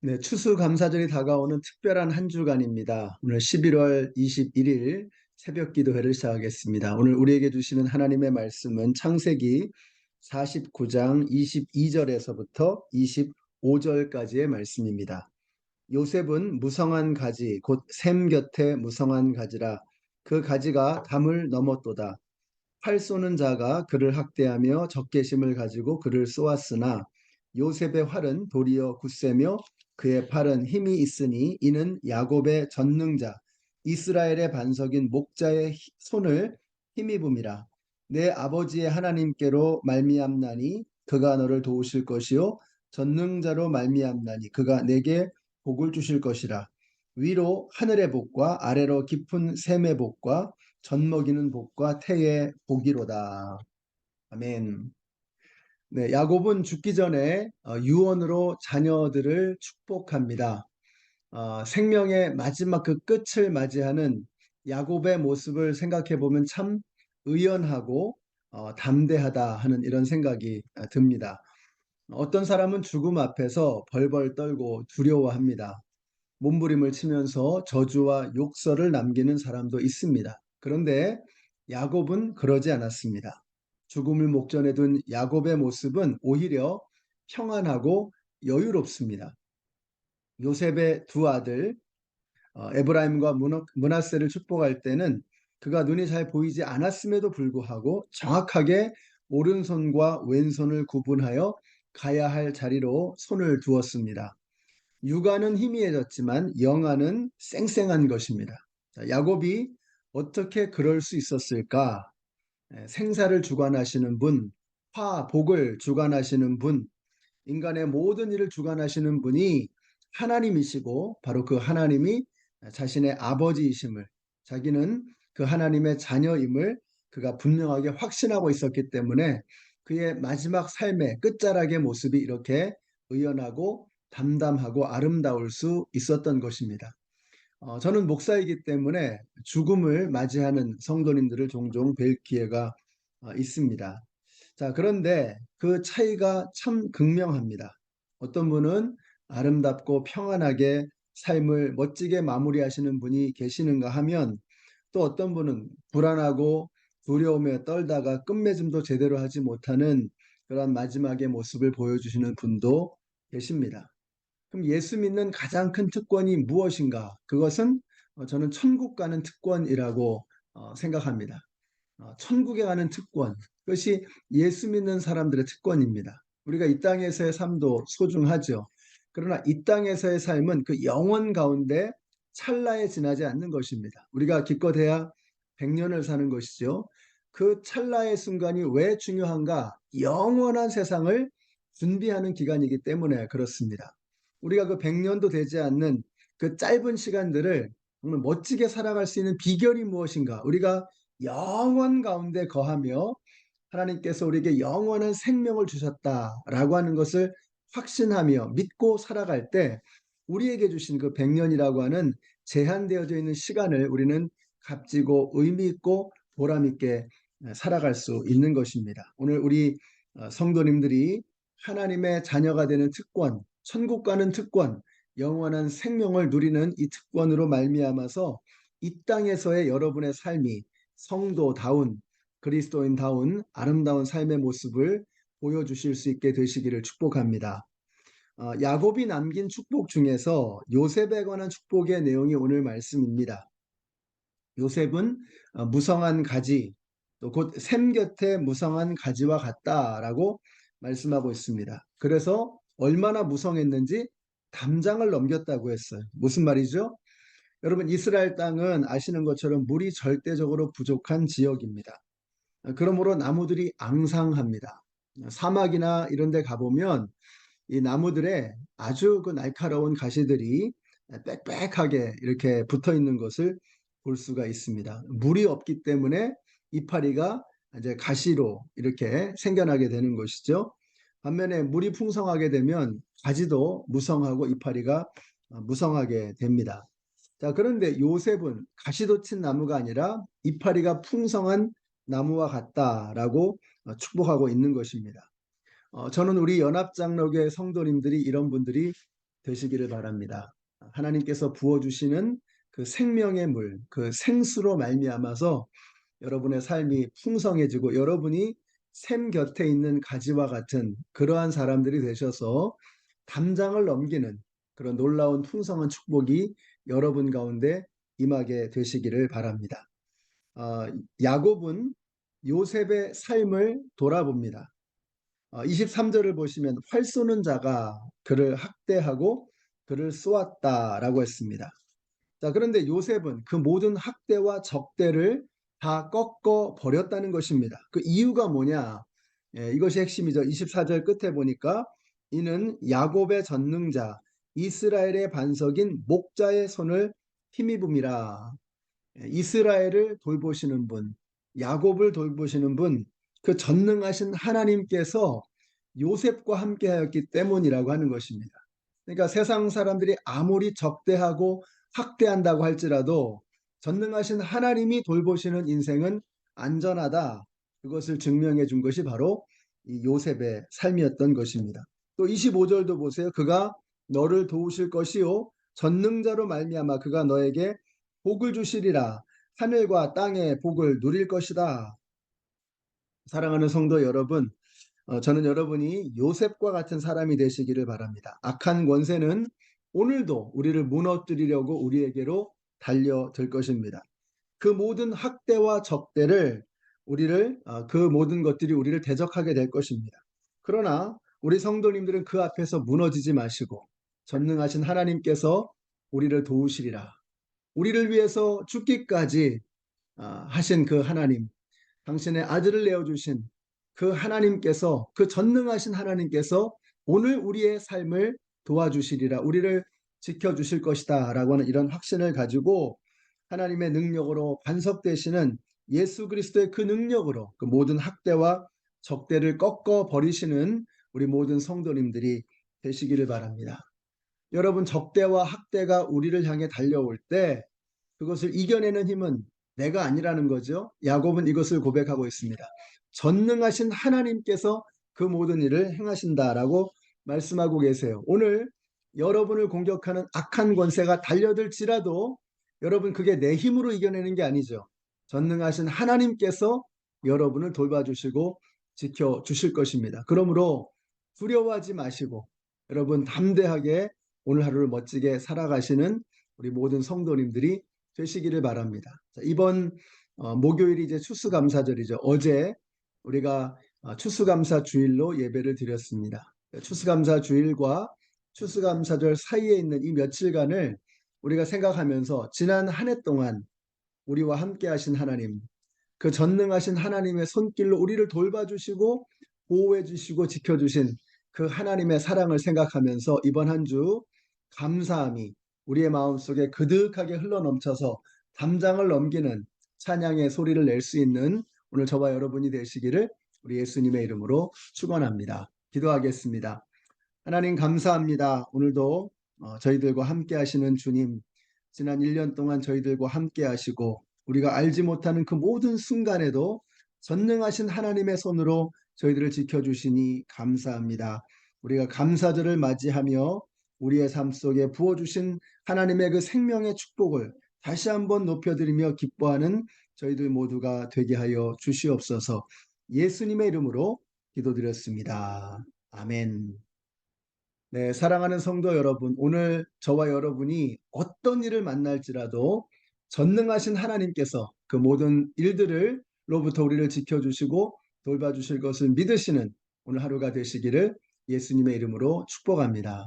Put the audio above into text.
네, 추수감사절이 다가오는 특별한 한 주간입니다. 오늘 11월 21일 새벽 기도회를 시작하겠습니다. 오늘 우리에게 주시는 하나님의 말씀은 창세기 49장 22절에서부터 25절까지의 말씀입니다. 요셉은 무성한 가지, 곧 샘 곁에 무성한 가지라. 그 가지가 담을 넘었도다. 활 쏘는 자가 그를 학대하며 적개심을 가지고 그를 쏘았으나 요셉의 활은 도리어 굳세며 그의 팔은 힘이 있으니 이는 야곱의 전능자 이스라엘의 반석인 목자의 손을 힘입음이라. 내 아버지의 하나님께로 말미암나니 그가 너를 도우실 것이요 전능자로 말미암나니 그가 내게 복을 주실 것이라. 위로 하늘의 복과 아래로 깊은 샘의 복과 젖먹이는 복과 태의 복이로다. 아멘. 네, 야곱은 죽기 전에 유언으로 자녀들을 축복합니다. 생명의 마지막 그 끝을 맞이하는 야곱의 모습을 생각해 보면 참 의연하고 담대하다 하는 이런 생각이 듭니다. 어떤 사람은 죽음 앞에서 벌벌 떨고 두려워합니다. 몸부림을 치면서 저주와 욕설을 남기는 사람도 있습니다. 그런데 야곱은 그러지 않았습니다. 죽음을 목전에 둔 야곱의 모습은 오히려 평안하고 여유롭습니다. 요셉의 두 아들 에브라임과 므낫세를 축복할 때는 그가 눈이 잘 보이지 않았음에도 불구하고 정확하게 오른손과 왼손을 구분하여 가야 할 자리로 손을 두었습니다. 육안은 희미해졌지만 영안은 쌩쌩한 것입니다. 자, 야곱이 어떻게 그럴 수 있었을까? 생사를 주관하시는 분, 복을 주관하시는 분, 인간의 모든 일을 주관하시는 분이 하나님이시고 바로 그 하나님이 자신의 아버지이심을, 자기는 그 하나님의 자녀임을 그가 분명하게 확신하고 있었기 때문에 그의 마지막 삶의 끝자락의 모습이 이렇게 의연하고 담담하고 아름다울 수 있었던 것입니다. 저는 목사이기 때문에 죽음을 맞이하는 성도님들을 종종 뵐 기회가 있습니다. 자, 그런데 그 차이가 참 극명합니다. 어떤 분은 아름답고 평안하게 삶을 멋지게 마무리하시는 분이 계시는가 하면 또 어떤 분은 불안하고 두려움에 떨다가 끝맺음도 제대로 하지 못하는 그런 마지막의 모습을 보여주시는 분도 계십니다. 그럼 예수 믿는 가장 큰 특권이 무엇인가? 그것은 저는 천국 가는 특권이라고 생각합니다. 천국에 가는 특권, 그것이 예수 믿는 사람들의 특권입니다. 우리가 이 땅에서의 삶도 소중하죠. 그러나 이 땅에서의 삶은 그 영원 가운데 찰나에 지나지 않는 것입니다. 우리가 기껏해야 100년을 사는 것이죠. 그 찰나의 순간이 왜 중요한가? 영원한 세상을 준비하는 기간이기 때문에 그렇습니다. 우리가 그 100년도 되지 않는 그 짧은 시간들을 정말 멋지게 살아갈 수 있는 비결이 무엇인가? 우리가 영원 가운데 거하며 하나님께서 우리에게 영원한 생명을 주셨다라고 하는 것을 확신하며 믿고 살아갈 때 우리에게 주신 그 100년이라고 하는 제한되어져 있는 시간을 우리는 값지고 의미 있고 보람 있게 살아갈 수 있는 것입니다. 오늘 우리 성도님들이 하나님의 자녀가 되는 특권, 천국 가는 특권, 영원한 생명을 누리는 이 특권으로 말미암아서 이 땅에서의 여러분의 삶이 성도다운 그리스도인다운 아름다운 삶의 모습을 보여주실 수 있게 되시기를 축복합니다. 야곱이 남긴 축복 중에서 요셉에 관한 축복의 내용이 오늘 말씀입니다. 요셉은 무성한 가지, 또 곧 샘 곁에 무성한 가지와 같다라고 말씀하고 있습니다. 그래서 얼마나 무성했는지 담장을 넘겼다고 했어요. 무슨 말이죠? 여러분, 이스라엘 땅은 아시는 것처럼 물이 절대적으로 부족한 지역입니다. 그러므로 나무들이 앙상합니다. 사막이나 이런 데 가보면 이 나무들에 아주 그 날카로운 가시들이 빽빽하게 이렇게 붙어 있는 것을 볼 수가 있습니다. 물이 없기 때문에 이파리가 이제 가시로 이렇게 생겨나게 되는 것이죠. 반면에 물이 풍성하게 되면 가지도 무성하고 이파리가 무성하게 됩니다. 자, 그런데 요셉은 가시도 친 나무가 아니라 이파리가 풍성한 나무와 같다라고 축복하고 있는 것입니다. 저는 우리 연합장로교회 성도님들이 이런 분들이 되시기를 바랍니다. 하나님께서 부어주시는 그 생명의 물, 그 생수로 말미암아서 여러분의 삶이 풍성해지고 여러분이 샘 곁에 있는 가지와 같은 그러한 사람들이 되셔서 담장을 넘기는 그런 놀라운 풍성한 축복이 여러분 가운데 임하게 되시기를 바랍니다. 야곱은 요셉의 삶을 돌아봅니다. 23절을 보시면 활 쏘는 자가 그를 학대하고 그를 쏘았다라고 했습니다. 자, 그런데 요셉은 그 모든 학대와 적대를 다 꺾어 버렸다는 것입니다. 그 이유가 뭐냐? 이것이 핵심이죠. 24절 끝에 보니까 이는 야곱의 전능자 이스라엘의 반석인 목자의 손을 힘입음이라. 이스라엘을 돌보시는 분, 야곱을 돌보시는 분, 그 전능하신 하나님께서 요셉과 함께하였기 때문이라고 하는 것입니다. 그러니까 세상 사람들이 아무리 적대하고 학대한다고 할지라도 전능하신 하나님이 돌보시는 인생은 안전하다. 그것을 증명해 준 것이 바로 이 요셉의 삶이었던 것입니다. 또 25절도 보세요. 그가 너를 도우실 것이요 전능자로 말미암아 그가 너에게 복을 주시리라. 하늘과 땅의 복을 누릴 것이다. 사랑하는 성도 여러분, 저는 여러분이 요셉과 같은 사람이 되시기를 바랍니다. 악한 권세는 오늘도 우리를 무너뜨리려고 우리에게로 달려들 것입니다. 그 모든 학대와 적대를 그 모든 것들이 우리를 대적하게 될 것입니다. 그러나 우리 성도님들은 그 앞에서 무너지지 마시고 전능하신 하나님께서 우리를 도우시리라. 우리를 위해서 죽기까지 하신 그 하나님, 당신의 아들을 내어주신 그 하나님께서, 그 전능하신 하나님께서 오늘 우리의 삶을 도와주시리라, 우리를 지켜주실 것이다 라고 하는 이런 확신을 가지고 하나님의 능력으로 반석되시는 예수 그리스도의 그 능력으로 그 모든 학대와 적대를 꺾어 버리시는 우리 모든 성도님들이 되시기를 바랍니다. 여러분, 적대와 학대가 우리를 향해 달려올 때 그것을 이겨내는 힘은 내가 아니라는 거죠. 야곱은 이것을 고백하고 있습니다. 전능하신 하나님께서 그 모든 일을 행하신다라고 말씀하고 계세요. 오늘 여러분을 공격하는 악한 권세가 달려들지라도 여러분, 그게 내 힘으로 이겨내는 게 아니죠. 전능하신 하나님께서 여러분을 돌봐주시고 지켜주실 것입니다. 그러므로 두려워하지 마시고 여러분 담대하게 오늘 하루를 멋지게 살아가시는 우리 모든 성도님들이 되시기를 바랍니다. 자, 이번 목요일이 이제 추수감사절이죠. 어제 우리가 추수감사 주일로 예배를 드렸습니다. 추수감사 주일과 추수감사절 사이에 있는 이 며칠간을 우리가 생각하면서 지난 한 해 동안 우리와 함께 하신 하나님, 그 전능하신 하나님의 손길로 우리를 돌봐주시고 보호해 주시고 지켜주신 그 하나님의 사랑을 생각하면서 이번 한 주 감사함이 우리의 마음속에 그득하게 흘러넘쳐서 담장을 넘기는 찬양의 소리를 낼 수 있는 오늘 저와 여러분이 되시기를 우리 예수님의 이름으로 축원합니다. 기도하겠습니다. 하나님 감사합니다. 오늘도 저희들과 함께 하시는 주님, 지난 1년 동안 저희들과 함께 하시고 우리가 알지 못하는 그 모든 순간에도 전능하신 하나님의 손으로 저희들을 지켜주시니 감사합니다. 우리가 감사절을 맞이하며 우리의 삶 속에 부어주신 하나님의 그 생명의 축복을 다시 한번 높여드리며 기뻐하는 저희들 모두가 되게 하여 주시옵소서. 예수님의 이름으로 기도드렸습니다. 아멘. 네, 사랑하는 성도 여러분, 오늘 저와 여러분이 어떤 일을 만날지라도 전능하신 하나님께서 그 모든 일들로부터 우리를 지켜주시고 돌봐주실 것을 믿으시는 오늘 하루가 되시기를 예수님의 이름으로 축복합니다.